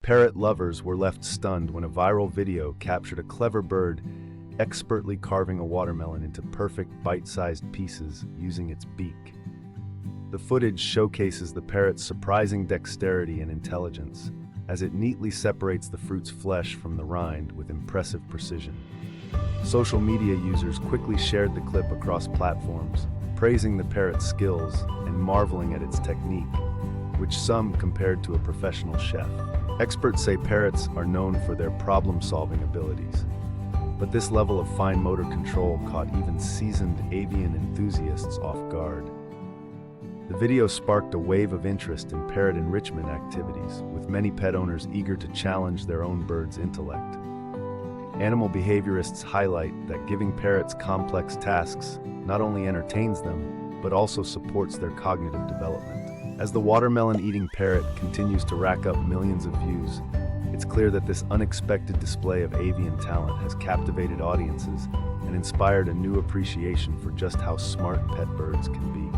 Parrot lovers were left stunned when a viral video captured a clever bird expertly carving a watermelon into perfect bite-sized pieces using its beak. The footage showcases the parrot's surprising dexterity and intelligence, as it neatly separates the fruit's flesh from the rind with impressive precision. Social media users quickly shared the clip across platforms, praising the parrot's skills and marveling at its technique, which some compared to a professional chef. Experts say parrots are known for their problem-solving abilities, but this level of fine motor control caught even seasoned avian enthusiasts off guard. The video sparked a wave of interest in parrot enrichment activities, with many pet owners eager to challenge their own bird's intellect. Animal behaviorists highlight that giving parrots complex tasks not only entertains them, but also supports their cognitive development. As the watermelon-eating parrot continues to rack up millions of views, it's clear that this unexpected display of avian talent has captivated audiences and inspired a new appreciation for just how smart pet birds can be.